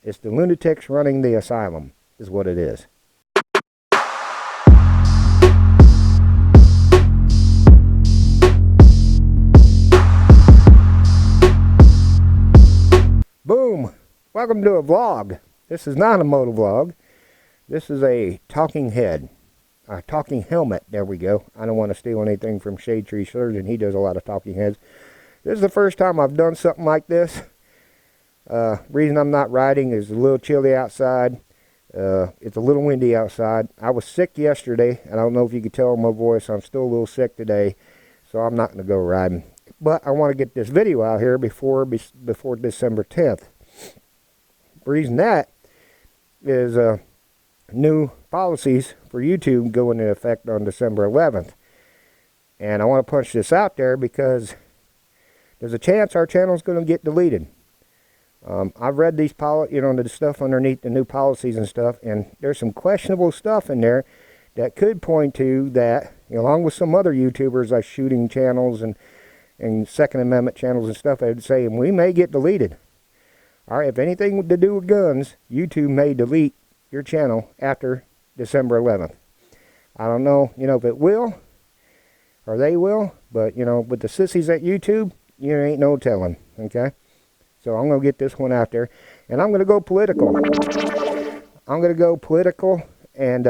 It's the lunatics running the asylum, is what it is. Boom! Welcome to a vlog. This is not a moto vlog. This is a talking head. A talking helmet. There we go. I don't want to steal anything from Shade Tree Surgeon. He does a lot of talking heads. This is the first time I've done something like this. Reason I'm not riding is a little chilly outside. It's a little windy outside. I was sick yesterday. I don't know if you could tell in my voice. I'm still a little sick today. So I'm not going to go riding. But I want to get this video out here before December 10th. The reason that is new policies for YouTube go into effect on December 11th. And I want to punch this out there because there's a chance our channel is going to get deleted. I've read these the stuff underneath the new policies and stuff, and there's some questionable stuff in there that could point to that, along with some other YouTubers like shooting channels and Second Amendment channels and stuff, I'd say we may get deleted. All right, if anything to do with guns, YouTube may delete your channel after December 11th. I don't know, if it will or they will, but with the sissies at YouTube, you ain't no telling. Okay, so I'm gonna get this one out there, and I'm gonna go political. And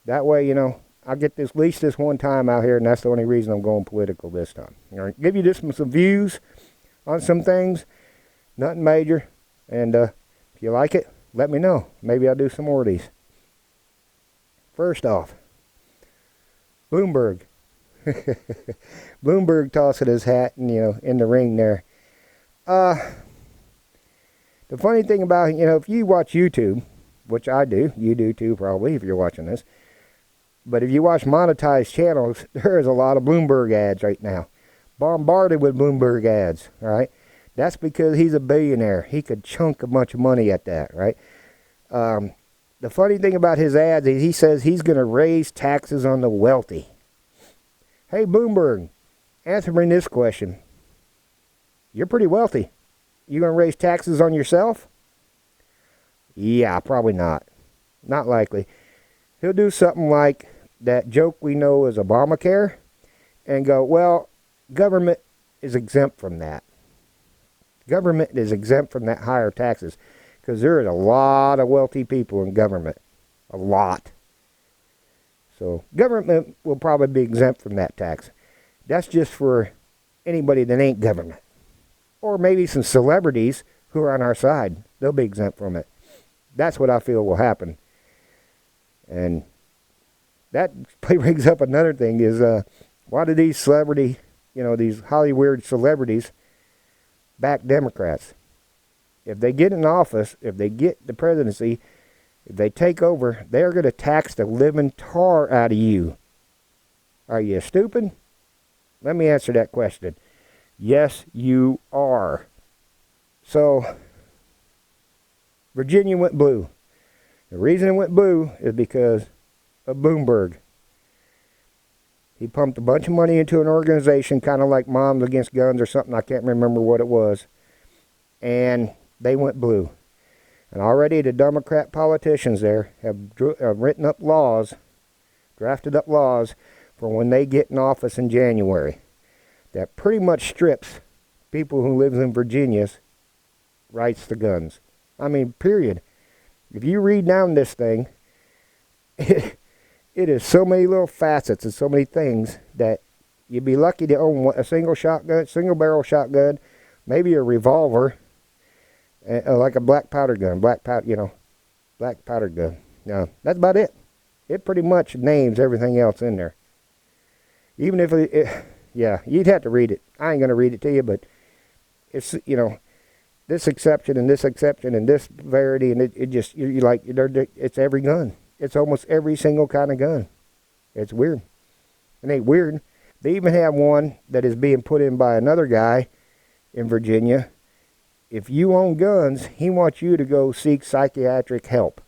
that way, I'll get this at least this one time out here, and that's the only reason I'm going political this time. Give you just some views on some things, nothing major, and if you like it, let me know. Maybe I'll do some more of these. First off, Bloomberg. Bloomberg tossing his hat, and in the ring there. The funny thing about if you watch YouTube, which I do, you do too probably if you're watching this. But if you watch monetized channels, there is a lot of Bloomberg ads right now. Bombarded with Bloomberg ads, right? That's because he's a billionaire. He could chunk a bunch of money at that, right? The funny thing about his ads is he says he's going to raise taxes on the wealthy. Hey, Bloomberg, answer me this question. You're pretty wealthy. You going to raise taxes on yourself? Yeah, probably not. Not likely. He'll do something like that joke we know as Obamacare and go, well, government is exempt from that. Government is exempt from that higher taxes because there is a lot of wealthy people in government. A lot. So government will probably be exempt from that tax. That's just for anybody that ain't government. Or maybe some celebrities who are on our side. They'll be exempt from it. That's what I feel will happen. And that brings up another thing is, why do these these Hollywood celebrities back Democrats? If they get in office, if they get the presidency, if they take over, they're going to tax the living tar out of you. Are you stupid? Let me answer that question. Yes, you are. So, Virginia went blue. The reason it went blue is because of Bloomberg. He pumped a bunch of money into an organization, kind of like Moms Against Guns or something. I can't remember what it was. And they went blue. And already the Democrat politicians there have written up laws, drafted up laws for when they get in office in January. That pretty much strips people who live in Virginia's rights to guns. I mean, period. If you read down this thing, it is so many little facets and so many things that you'd be lucky to own a single barrel shotgun, maybe a revolver, like a black powder gun, black powder gun. No, that's about it. It pretty much names everything else in there. Even if yeah, you'd have to read it. I ain't gonna read it to you, but it's this exception and this exception and this variety, and it just it's every gun. It's almost every single kind of gun. It's weird. It ain't weird. They even have one that is being put in by another guy in Virginia. If you own guns, he wants you to go seek psychiatric help.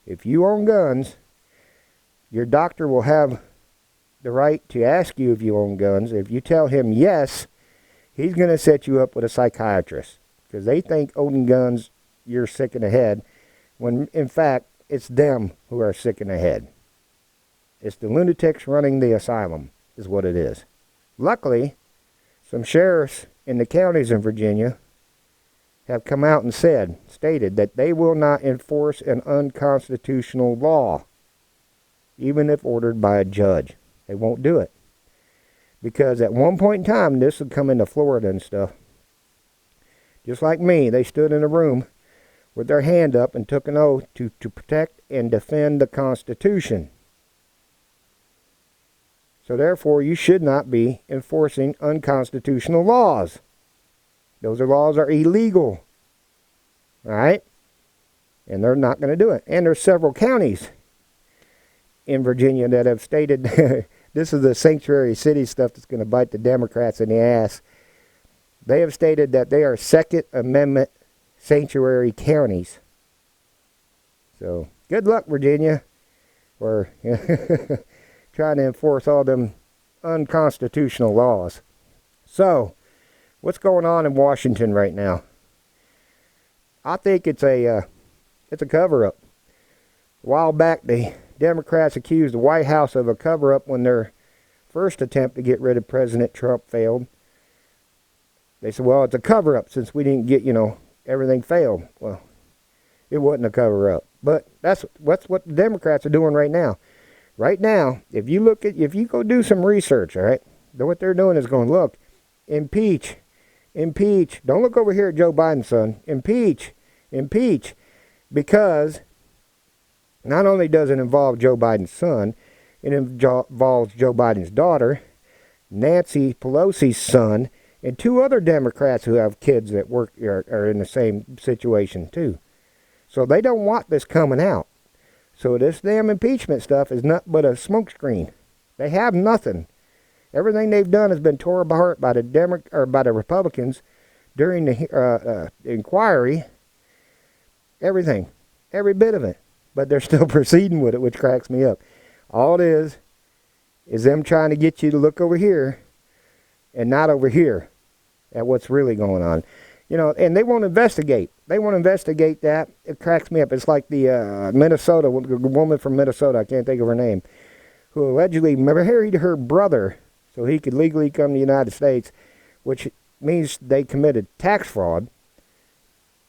If you own guns, your doctor will have the right to ask you if you own guns. If you tell him yes, he's going to set you up with a psychiatrist because they think owning guns, you're sick in the head, when in fact, it's them who are sick in the head. It's the lunatics running the asylum is what it is. Luckily, some sheriffs in the counties in Virginia have come out and stated that they will not enforce an unconstitutional law, even if ordered by a judge. They won't do it. Because at one point in time, this would come into Florida and stuff. Just like me, they stood in a room with their hand up and took an oath to protect and defend the Constitution. So therefore, you should not be enforcing unconstitutional laws. Those laws are illegal. All right? And they're not going to do it. And there's several counties in Virginia that have stated, this is the sanctuary city stuff that's going to bite the Democrats in the ass. They have stated that they are Second Amendment sanctuary counties. So, good luck, Virginia, for trying to enforce all them unconstitutional laws. So, what's going on in Washington right now? I think it's a cover-up. A while back, the Democrats accused the White House of a cover-up when their first attempt to get rid of President Trump failed. They said, well, it's a cover-up since we didn't get, everything failed. Well, it wasn't a cover-up. But that's what the Democrats are doing right now. Right now, if you go do some research, all right, what they're doing is going, look, impeach. Don't look over here at Joe Biden's son. Impeach. Because not only does it involve Joe Biden's son, it involves Joe Biden's daughter, Nancy Pelosi's son, and two other Democrats who have kids that are in the same situation too. So they don't want this coming out. So this damn impeachment stuff is nothing but a smokescreen. They have nothing. Everything they've done has been torn apart by the Republicans during the inquiry. Everything, every bit of it. But they're still proceeding with it, which cracks me up. All it is them trying to get you to look over here and not over here at what's really going on. And they won't investigate. They won't investigate that. It cracks me up. It's like the Minnesota woman from Minnesota, I can't think of her name, who allegedly married her brother so he could legally come to the United States, which means they committed tax fraud,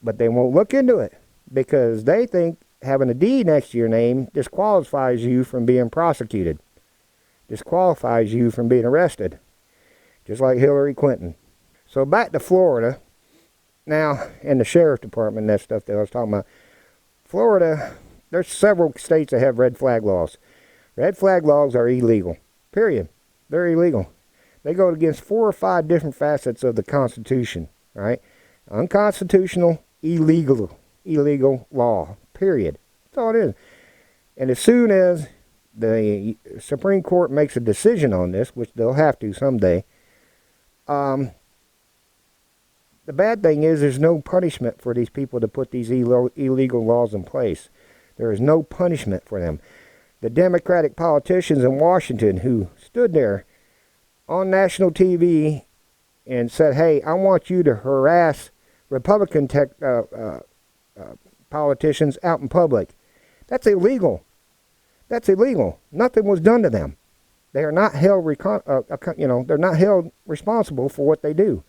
but they won't look into it because they think having a D next to your name disqualifies you from being prosecuted, disqualifies you from being arrested, just like Hillary Clinton. So back to Florida now, and the sheriff department and that stuff that I was talking about. Florida, there's several states that have red flag laws. Red flag laws are illegal, period. They're illegal. They go against 4 or 5 different facets of the Constitution, right? Unconstitutional, illegal law, period. That's all it is. And as soon as the Supreme Court makes a decision on this, which they'll have to someday, the bad thing is there's no punishment for these people to put these illegal laws in place. There is no punishment for them. The Democratic politicians in Washington who stood there on national TV and said, hey, I want you to harass Republican politicians out in public. That's illegal. That's illegal. Nothing was done to them. They are not held, they're not held responsible for what they do.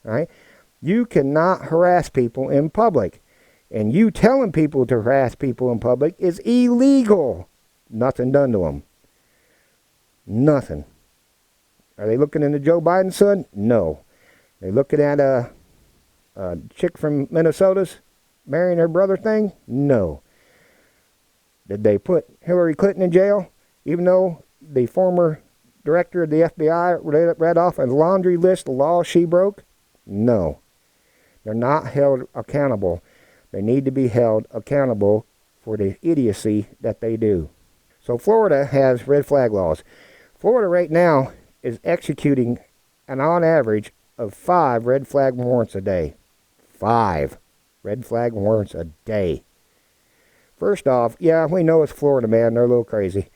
Right? You cannot harass people in public. And you telling people to harass people in public is illegal. Nothing done to them. Nothing. Are they looking into Joe Biden's son? No. They looking at a chick from Minnesota's marrying her brother thing? No. Did they put Hillary Clinton in jail, even though the former director of the FBI read off a laundry list of laws she broke? No. They're not held accountable. They need to be held accountable for the idiocy that they do. So Florida has red flag laws. Florida right now is executing an on average of 5 red flag warrants a day. 5 red flag warrants a day. First off, yeah, we know it's Florida, man. They're a little crazy.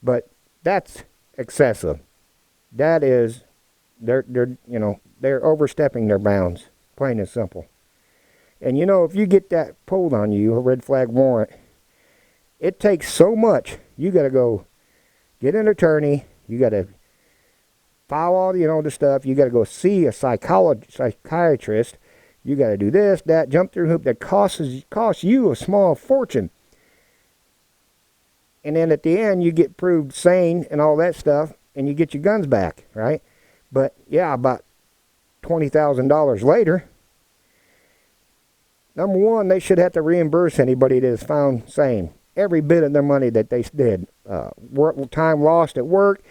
But that's excessive. That is they're overstepping their bounds, plain and simple. And if you get that pulled on you, a red flag warrant, it takes so much. You got to go get an attorney. You got to file all the stuff. You got to go see a psychiatrist. You got to do this, that, jump through hoop that costs you a small fortune. And then at the end, you get proved sane and all that stuff, and you get your guns back, right? But yeah, about $20,000 later, number one, they should have to reimburse anybody that is found sane. Every bit of their money that they did. Time lost at work,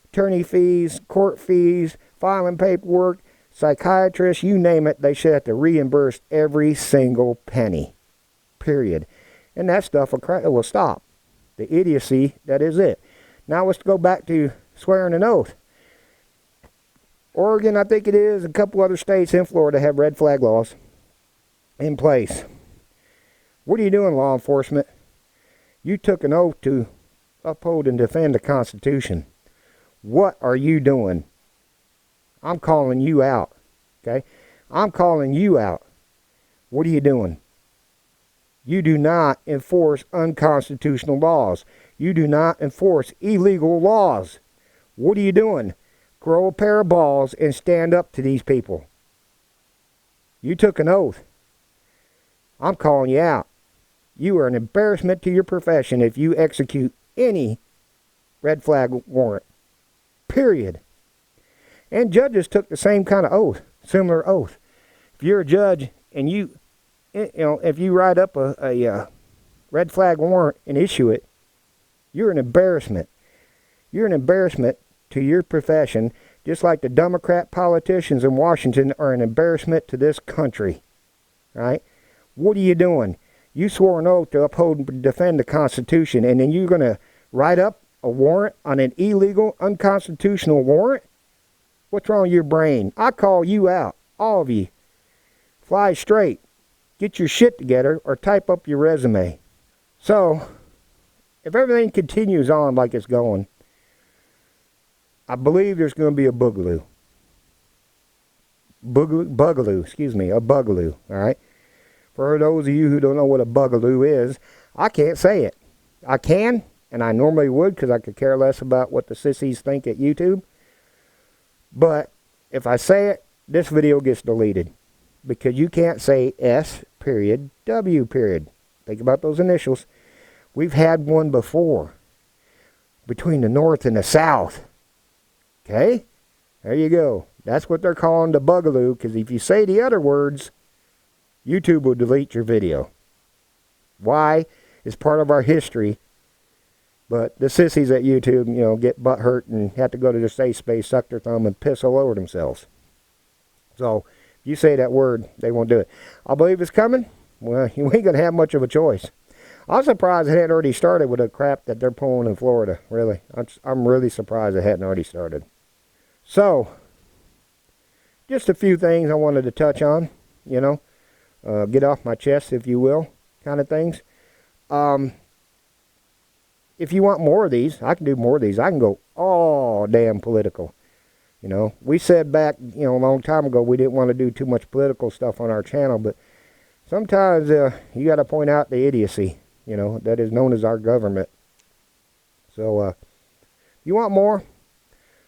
attorney fees, court fees, filing paperwork, psychiatrists, you name it, they should have to reimburse every single penny. Period. And that stuff will stop. The idiocy, that is it. Now let's go back to swearing an oath. Oregon, I think it is, a couple other states in Florida have red flag laws in place. What are you doing, law enforcement? You took an oath to uphold and defend the Constitution. What are you doing? I'm calling you out. Okay? I'm calling you out. What are you doing? You do not enforce unconstitutional laws. You do not enforce illegal laws. What are you doing? Grow a pair of balls and stand up to these people. You took an oath. I'm calling you out. You are an embarrassment to your profession if you execute any red flag warrant. Period. And judges took the same kind of oath, similar oath. If you're a judge and if you write up a red flag warrant and issue it, you're an embarrassment. You're an embarrassment to your profession, just like the Democrat politicians in Washington are an embarrassment to this country. Right? What are you doing? You swore an oath to uphold and defend the Constitution, and then you're going to write up a warrant on an illegal, unconstitutional warrant? What's wrong with your brain? I call you out, all of you. Fly straight. Get your shit together or type up your resume. So, if everything continues on like it's going, I believe there's going to be a boogaloo. A bugaloo, all right? For those of you who don't know what a bugaloo is, I can't say it. I can, and I normally would because I could care less about what the sissies think at YouTube. But if I say it, this video gets deleted because you can't say S period W period. Think about those initials. We've had one before between the North and the South. Okay? There you go. That's what they're calling the bugaloo, because if you say the other words, YouTube will delete your video. Why? It's part of our history. But the sissies at YouTube, get butt hurt and have to go to their safe space, suck their thumb, and piss all over themselves. So, if you say that word, they won't do it. I believe it's coming. Well, you ain't going to have much of a choice. I'm surprised it hadn't already started with the crap that they're pulling in Florida, really. I'm really surprised it hadn't already started. So, just a few things I wanted to touch on, get off my chest, if you will, kind of things. If you want more of these, I can do more of these. I can go all damn political. We said back, a long time ago, we didn't want to do too much political stuff on our channel, but sometimes you got to point out the idiocy, that is known as our government. So, if you want more,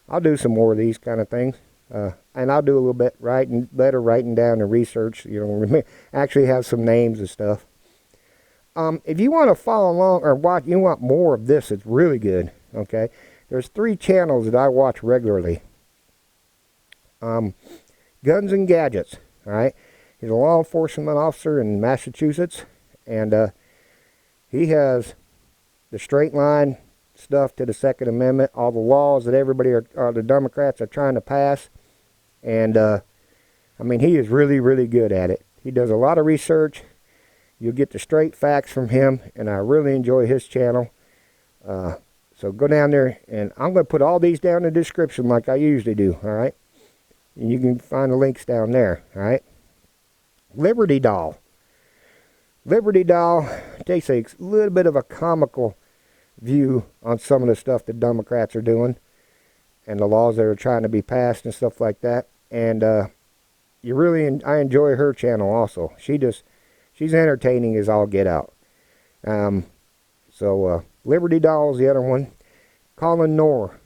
I'll do some more of these kind of things. And I'll do a little bit better writing down the research, actually have some names and stuff. If you want to follow along or watch, you want more of this, it's really good, okay? There's 3 channels that I watch regularly. Guns and Gadgets, all right? He's a law enforcement officer in Massachusetts, and he has the straight line stuff to the Second Amendment, all the laws that the Democrats are trying to pass, and he is really, really good at it. He does a lot of research. You'll get the straight facts from him, and I really enjoy his channel. So go down there, and I'm going to put all these down in the description like I usually do, all right? And you can find the links down there, all right? Liberty Doll. Liberty Doll takes a little bit of a comical view on some of the stuff the Democrats are doing. and the laws that are trying to be passed and stuff like that. And I enjoy her channel also. She's entertaining as all get out. Liberty Doll is the other one. Colin Knorr,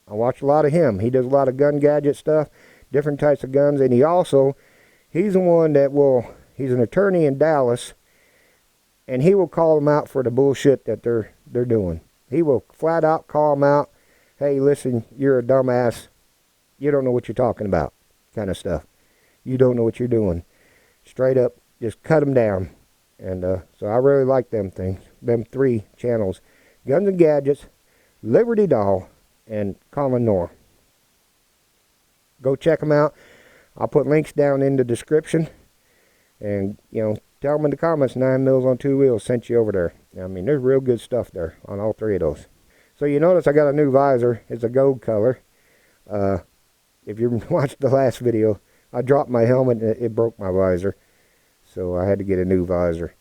I watch a lot of him. He does a lot of gun gadget stuff, different types of guns, and he's the one that he's an attorney in Dallas, and he will call them out for the bullshit that they're doing. He will flat out call them out. Hey, listen, you're a dumbass. You don't know what you're talking about, kind of stuff. You don't know what you're doing. Straight up, just cut them down. And so I really like them things. Them 3 channels. Guns and Gadgets, Liberty Doll, and Colin Knorr. Go check them out. I'll put links down in the description. And, tell them in the comments 9 Mils on 2 Wheels sent you over there. I mean, there's real good stuff there on all 3 of those. So you notice I got a new visor. It's a gold color. If you watched the last video, I dropped my helmet and it broke my visor. So I had to get a new visor.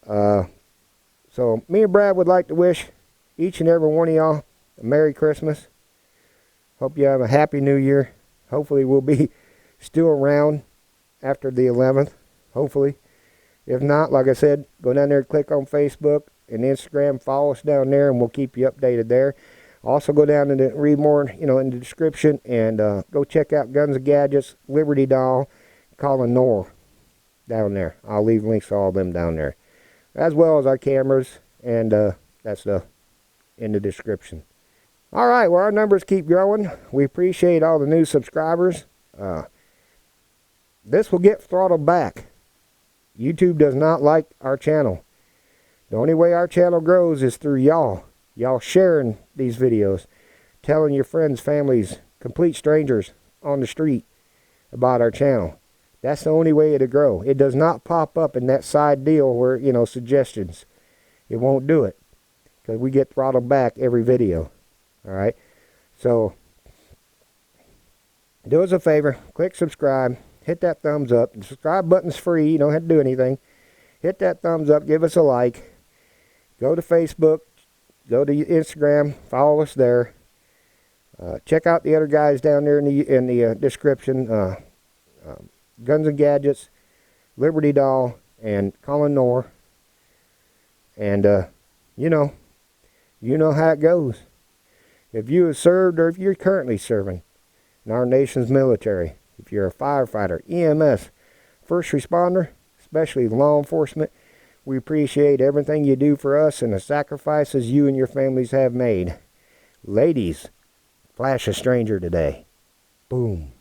So me and Brad would like to wish each and every one of y'all a Merry Christmas. Hope you have a Happy New Year. Hopefully we'll be still around after the 11th. Hopefully. If not, like I said, go down there and click on Facebook and Instagram. Follow us down there and we'll keep you updated there. Also go down and read more, in the description. And go check out Guns and Gadgets, Liberty Doll, Colin Knorr down there. I'll leave links to all of them down there. As well as our cameras and that stuff in the description. Alright, well, our numbers keep growing. We appreciate all the new subscribers. This will get throttled back. YouTube does not like our channel. The only way our channel grows is through y'all. Y'all sharing these videos. Telling your friends, families, complete strangers on the street about our channel. That's the only way it'll grow. It does not pop up in that side deal where, suggestions. It won't do it. Because we get throttled back every video. Alright? So, do us a favor. Click subscribe. Hit that thumbs up. The subscribe button's free. You don't have to do anything. Hit that thumbs up. Give us a like. Go to Facebook. Go to Instagram. Follow us there. Check out the other guys down there in the description. Guns and Gadgets, Liberty Doll, and Colin Knorr. And, you know how it goes. If you have served or if you're currently serving in our nation's military, if you're a firefighter, EMS, first responder, especially law enforcement, we appreciate everything you do for us and the sacrifices you and your families have made. Ladies, flash a stranger today. Boom.